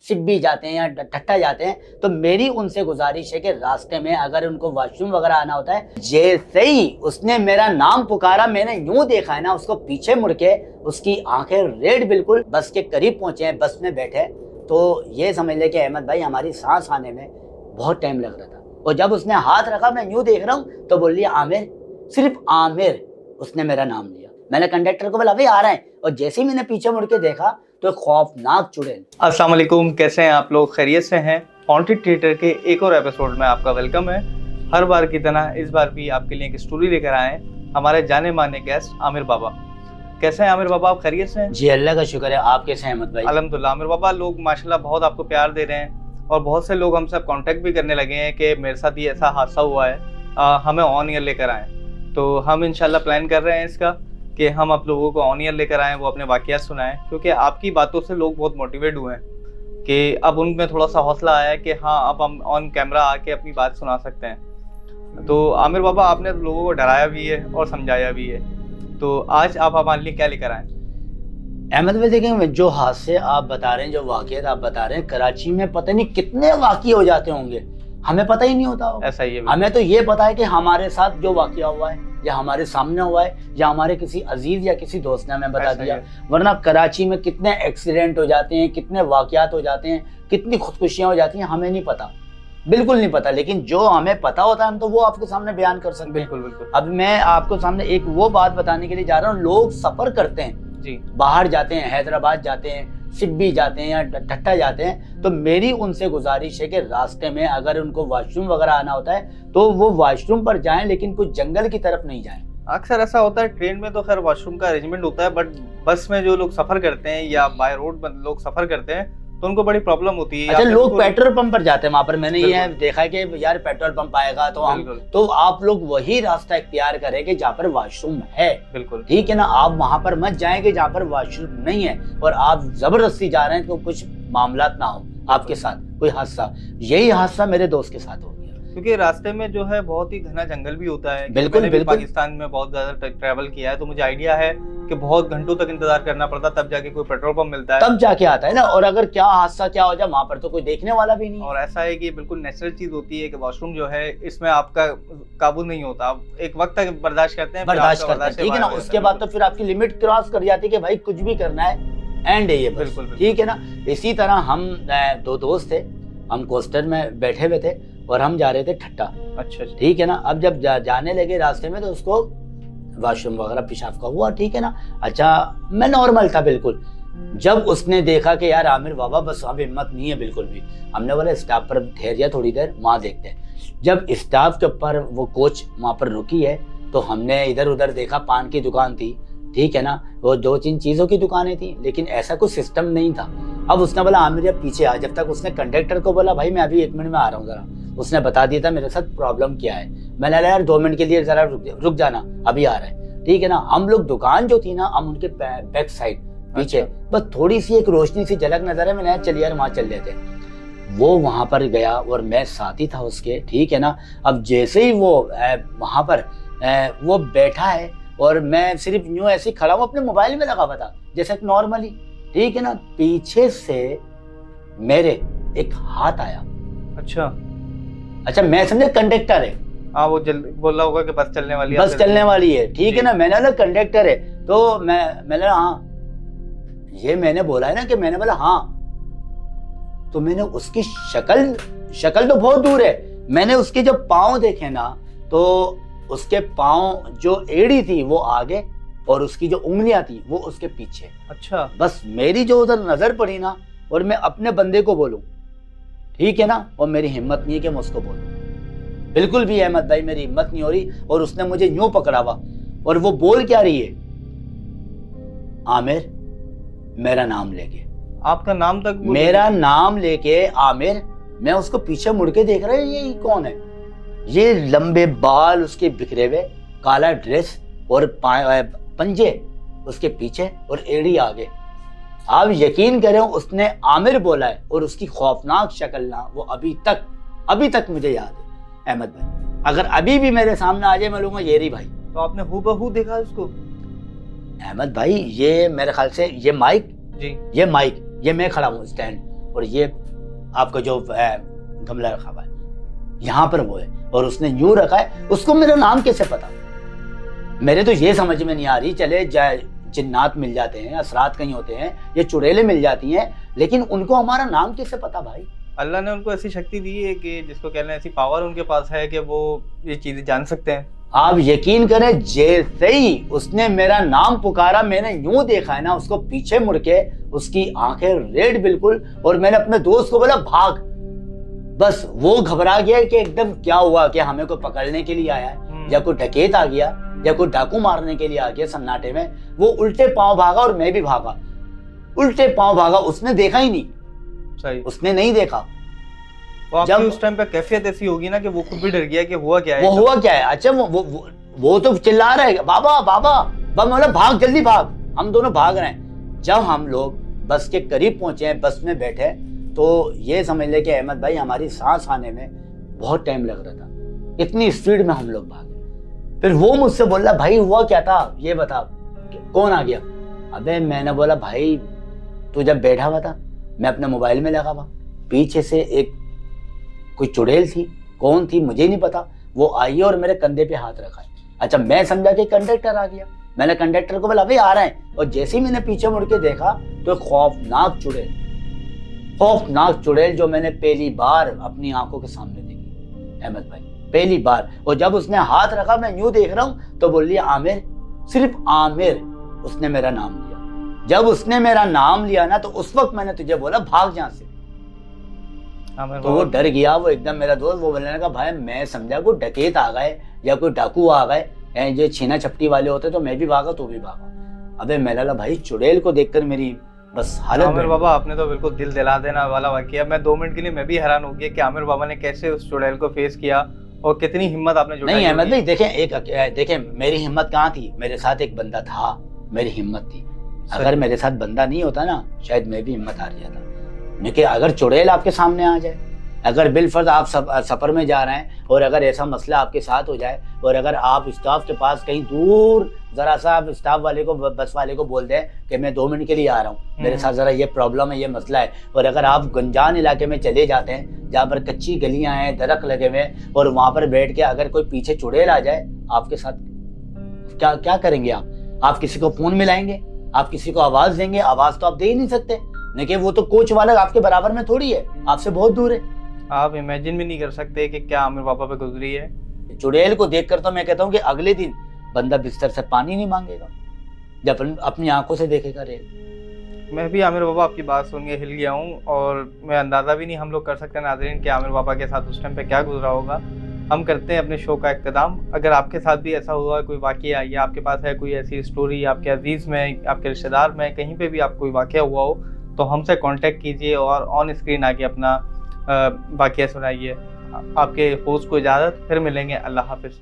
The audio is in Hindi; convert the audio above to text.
सिप भी जाते हैं या ठट्टा जाते हैं, तो मेरी उनसे गुजारिश है कि रास्ते में अगर उनको वॉशरूम वगैरह आना होता है, जैसे ही उसने मेरा नाम पुकारा, मैंने यूं देखा है ना उसको, पीछे मुड़ के उसकी आंखें रेड, बिल्कुल बस के करीब पहुंचे हैं, बस में बैठे, तो ये समझ ले कि अहमद भाई हमारी सांस आने में बहुत टाइम लग रहा था। और जब उसने हाथ रखा, मैं यूं देख रहा हूँ, तो बोल लिया आमिर, सिर्फ आमिर, उसने मेरा नाम लिया। मैंने कंडक्टर को बोला भाई आ रहे हैं, और जैसे ही मैंने पीछे मुड़ के देखा तो खौफनाक चुड़ैल। अस्सलाम वालेकुम, कैसे हैं आप लोग? खैरियत से हैं? हॉन्टेड थिएटर के एक और एपिसोड में आपका वेलकम है। हर बार की तरह इस बार भी आपके लिए एक स्टोरी लेकर आए हैं हमारे जाने माने गेस्ट आमिर बाबा। कैसे हैं आमिर बाबा, आप खैरियत से हैं? जी अल्लाह का शुक्र है, आप कैसे हैं अहमद भाई? अल्हम्दुलिल्लाह। आमिर बाबा, लोग माशाल्लाह बहुत आपको प्यार दे रहे हैं और बहुत से लोग हमसे कांटेक्ट भी करने लगे हैं कि मेरे साथ ये ऐसा हादसा हुआ है, हमें ऑन ईयर लेकर आएँ। तो हम इंशाल्लाह प्लान कर रहे हैं इसका कि हम आप लोगों को ऑन ईयर लेकर आएँ, वो अपने वाक़यात सुनाएं, क्योंकि आपकी बातों से लोग बहुत मोटिवेट हुए हैं कि अब उनमें थोड़ा सा हौसला आया है कि हाँ अब हम ऑन कैमरा आके अपनी बात सुना सकते हैं। तो आमिर बाबा, आपने लोगों को डराया भी है और समझाया भी है, तो आज आप हमारे लिए क्या लेकर आए? अहमद भाई देखें, जो हादसे आप बता रहे हैं, जो वाक़यात आप बता रहे हैं, कराची में पता नहीं कितने वाक़ये हो जाते होंगे, हमें पता ही नहीं होता होगा। ऐसा ही है। हमें तो ये पता है कि हमारे साथ जो वाक़या हुआ है या हमारे सामने हुआ है या हमारे किसी अजीज या किसी दोस्त ने हमें बता दिया, वरना कराची में कितने एक्सीडेंट हो जाते हैं, कितने वाक़यात हो जाते हैं, कितनी खुदकुशियां हो जाती हैं, हमें नहीं पता, बिल्कुल नहीं पता। लेकिन जो हमें पता होता है हम तो वो आपके सामने बयान कर सकते हैं। बिल्कुल बिल्कुल। अब मैं आपको सामने एक वो बात बताने के लिए जा रहा हूँ, लोग सफर करते हैं जी, बाहर जाते हैं, हैदराबाद जाते हैं, सिब्बी जाते हैं या ठट्टा जाते हैं, तो मेरी उनसे गुजारिश है कि रास्ते में अगर उनको वॉशरूम वगैरह आना होता है तो वो वॉशरूम पर जाएं, लेकिन कुछ जंगल की तरफ नहीं जाएं। अक्सर ऐसा होता है, ट्रेन में तो खैर वॉशरूम का अरेंजमेंट होता है, बट बस में जो लोग सफर करते हैं या बाय रोड लोग सफर करते हैं तो उनको बड़ी प्रॉब्लम होती है। अच्छा, लोग पेट्रोल पंप पर जाते हैं, वहां पर मैंने ये देखा है कि यार पेट्रोल पंप आएगा तो हम, तो आप लोग वही रास्ता इख्तियार करेंगे जहाँ पर वॉशरूम है। बिल्कुल ठीक है ना, आप वहां पर मत जाएंगे जहाँ पर वॉशरूम नहीं है और आप जबरदस्ती जा रहे हैं तो कुछ मामला ना हो आपके साथ, कोई हादसा। यही हादसा मेरे दोस्त के साथ हो गया, क्योंकि रास्ते में जो है बहुत ही घना जंगल भी होता है। बिल्कुल मैंने बिल्कुल पाकिस्तान में बहुत ज्यादा ट्रैवल किया है, तो मुझे आइडिया है कि बहुत घंटों तक इंतजार करना पड़ता, तब जाके कोई पेट्रोल पंप मिलता है, तब जाके आता है ना। और अगर क्या हादसा क्या हो जाए वहां पर तो कोई देखने वाला भी नहीं। और ऐसा है कि बिल्कुल नेचुरल चीज होती है कि वॉशरूम जो है इसमें आपका काबू नहीं होता, आप एक वक्त तक बर्दाश्त करते हैं, ठीक है ना। उसके बाद तो फिर आपकी लिमिट क्रॉस कर जाती है कि भाई कुछ भी करना है, एंड है ये, बिल्कुल ठीक है ना। इसी तरह हम दो दोस्त थे, हम कोस्टर में बैठे हुए थे और हम जा रहे थे ठट्टा। अच्छा ठीक है ना। अब जब जाने लगे रास्ते में तो उसको वॉशरूम वगैरह पेशाब का हुआ, ठीक है ना। अच्छा, मैं नॉर्मल था बिल्कुल। जब उसने देखा कि यार आमिर बाबा बस अब हिम्मत नहीं है बिल्कुल भी, हमने बोला स्टॉप पर ठहरिया थोड़ी देर, वहां देखते हैं। जब स्टॉप के ऊपर वो कोच वहां पर रुकी है तो हमने इधर उधर देखा, पान की दुकान थी, ठीक है ना, वो दो तीन चीजों की दुकानें थी, लेकिन ऐसा कुछ सिस्टम नहीं था। अब उसने बोला आमिर अब पीछे आ, जब तक उसने कंडक्टर को बोला भाई मैं अभी 1 मिनट में आ रहा हूँ जरा, उसने बता दिया था मेरे साथ प्रॉब्लम क्या है। मैंने बोला यार 2 मिनट के लिए जरा रुक जाना, अभी आ रहा है, ठीक है ना। हम लोग दुकान जो थी ना, हम उनके बैक साइड पीछे, बस थोड़ी सी एक रोशनी सी झलक नजर है, मैंने चल यार वहां चल लेते। वो वहां पर गया और मैं साथी था उसके, ठीक है ना। अब जैसे ही वो वहां पर वो बैठा है और मैं सिर्फ यूं ऐसे खड़ा हूँ, अपने मोबाइल में लगा हुआ था जैसे नॉर्मली, ठीक है ना। पीछे से मेरे एक हाथ आया। अच्छा, मैं समझा कंडक्टर है। हाँ, वो बोल रहा होगा कि बस चलने वाली है, ठीक है ना। मैंने बोला कंडक्टर है, तो मैंने हाँ, ये मैंने बोला है ना कि मैंने बोला हाँ, तो मैंने उसकी शक्ल तो बहुत दूर है, मैंने उसके जब पाँव देखे ना तो उसके पाँव जो एड़ी थी वो आगे और उसकी जो उंगलियां थी वो उसके पीछे। अच्छा, बस मेरी जो उधर नजर पड़ी ना, और मैं अपने बंदे को बोलूं, ठीक है ना, और मेरी हिम्मत नहीं है कि मैं उसको बोलूं, बिल्कुल भी अहमद भाई मेरी हिम्मत नहीं हो रही। और उसने मुझे यूं पकड़ा हुआ और वो बोल क्या रही है, आमिर मेरा नाम लेके, आपका नाम तक मेरा नाम लेके आमिर। मैं उसको पीछे मुड़ के देख रहा है, ये कौन है, ये लंबे बाल उसके बिखरे हुए, काला ड्रेस और पंजे उसके पीछे और एड़ी आगे। आप यकीन करें उसने आमिर बोला है और उसकी खौफनाक शक्ल ना वो अभी तक मुझे याद है अहमद भाई। अगर अभी भी मेरे सामने आ जाए मैं लूंगा ये रही भाई। तो आपने हूबहू देखा उसको? अहमद भाई ये मेरे ख्याल से ये माइक, ये मैं खड़ा हूँ स्टैंड, और ये आपका जो गमला रखा हुआ है यहाँ पर वो है, और उसने यूं रखा है, उसको मेरा नाम कैसे पता? मेरे तो ये समझ में नहीं आ रही, चले जिन्नात मिल जाते हैं, असरात कहीं होते हैं, ये चुड़ैलें मिल जाती हैं, लेकिन उनको हमारा नाम कैसे पता भाई? अल्लाह ने उनको ऐसी शक्ति दी है कि जिसको कहना है, ऐसी पावर उनके पास है कि वो ये चीजें जान सकते हैं। आप यकीन करें, जैसे ही उसने मेरा नाम पुकारा, मैंने यूं देखा है ना उसको, पीछे मुड़ के उसकी आंखें रेड बिल्कुल, और मैंने अपने दोस्त को बोला भाग। बस वो घबरा गया कि एकदम क्या हुआ, कि हमें कोई पकड़ने के लिए आया है या कोई डकैत आ गया या कोई डाकू मारने के लिए आ गया। सन्नाटे में वो उल्टे पांव भागा और मैं भी भागा, उल्टे पांव भागा। उसने देखा ही नहीं, सही, उसने नहीं देखा। वो आपकी उस टाइम पे कैफियत ऐसी होगी ना कि वो खुद भी डर गया कि हुआ क्या है। वो हुआ क्या है? अच्छा वो तो चिल्ला रहा है बाबा बाबा बाबा, मतलब भाग जल्दी भाग। हम दोनों भाग रहे हैं। जब हम लोग बस के करीब पहुंचे हैं, बस में बैठे, तो ये समझ ले कि अहमद भाई हमारी सांस आने में बहुत टाइम लग रहा था, इतनी स्पीड में हम लोग भागे। फिर वो मुझसे बोल रहा भाई हुआ क्या था ये बता, कौन आ गया? अबे मैंने बोला भाई तू जब बैठा हुआ था मैं अपने मोबाइल में लगा हुआ, पीछे से एक कोई चुड़ैल थी, कौन थी मुझे नहीं पता, वो आई और मेरे कंधे पे हाथ रखा है। अच्छा मैं समझा कि कंडक्टर आ गया, मैंने कंडक्टर को बोला भाई आ रहे हैं, और जैसे ही मैंने पीछे मुड़ के देखा तो खौफनाक चुड़ैल जो मैंने पहली बार अपनी आंखों के सामने देखी अहमद भाई, पहली बार। और जब उसने हाथ रखा मैं यूं देख रहा हूं तो बोल लिया आमिर, सिर्फ आमिर, उसने मेरा नाम लिया। जब उसने मेरा नाम लिया ना तो उस वक्त मैंने तुझे बोला भाग यहां से, तो वो डर गया, वो एकदम मेरा दोस्त, वो बोलने लगा भाई मैं समझा कोई डकैत आ गए या कोई डाकू आ गए, जो छीना छपटी वाले होते, तो मैं भी भागा तू भी भागा। अबे मैं लगा भाई चुड़ैल को देखकर मेरी बस हालत। आमिर बाबा आपने तो बिल्कुल दिल दिला देना वाला वाकया। मैं 2 मिनट के लिए मैं भी हैरान हो गया कि आमिर बाबा ने कैसे उस चुड़ैल को फेस किया और कितनी हिम्मत आपने जुटाई। नहीं अहमद भाई देखें मेरी हिम्मत कहाँ थी, मेरे साथ एक बंदा था, मेरी हिम्मत थी। अगर मेरे साथ बंदा नहीं होता ना शायद मैं भी हिम्मत हार जाता। लेकिन अगर चुड़ैल आपके सामने आ जाए, अगर बिलफर्ज आप सफर में जा रहे हैं और अगर ऐसा मसला आपके साथ हो जाए, और अगर आप स्टाफ के पास कहीं दूर जरा सा आप स्टाफ वाले को, बस वाले को बोल दें कि मैं 2 मिनट के लिए आ रहा हूँ, मेरे साथ जरा ये प्रॉब्लम है, ये मसला है, और अगर आप गंजान इलाके में चले जाते हैं जहाँ पर कच्ची गलियां हैं, दरख्त लगे हुए, और वहां पर बैठ के अगर कोई पीछे चुड़ैल आ जाए आपके साथ, क्या करेंगे आप किसी को फोन मिलाएंगे, आप किसी को आवाज देंगे? आवाज तो आप दे ही नहीं सकते, लेकिन वो तो कोच वाला आपके बराबर में थोड़ी है, आपसे बहुत दूर है। आप इमेजिन भी नहीं कर सकते कि क्या आमिर बाबा पे गुजरी है। चुड़ैल को देखकर तो मैं कहता हूँ कि अगले दिन बंदा बिस्तर से पानी नहीं मांगेगा जब अपनी आंखों से देखेगा रेल। मैं भी आमिर बाबा आपकी बात सुन के हिल गया हूँ, और मैं अंदाज़ा भी नहीं हम लोग कर सकते नाज़रीन कि आमिर बाबा के साथ उस टाइम पे क्या गुजरा होगा। हम करते हैं अपने शो का इख्तिताम। अगर आपके साथ भी ऐसा हुआ कोई वाकया, या आपके पास है कोई ऐसी स्टोरी, आपके अजीज़ में, आपके रिश्तेदार में, कहीं पे भी आप कोई वाकया हुआ हो, तो हमसे कांटेक्ट कीजिए और ऑन स्क्रीन आके अपना वाकया सुनाइए। आपके होस्ट को इजाज़त, फिर मिलेंगे। अल्लाह हाफिज़।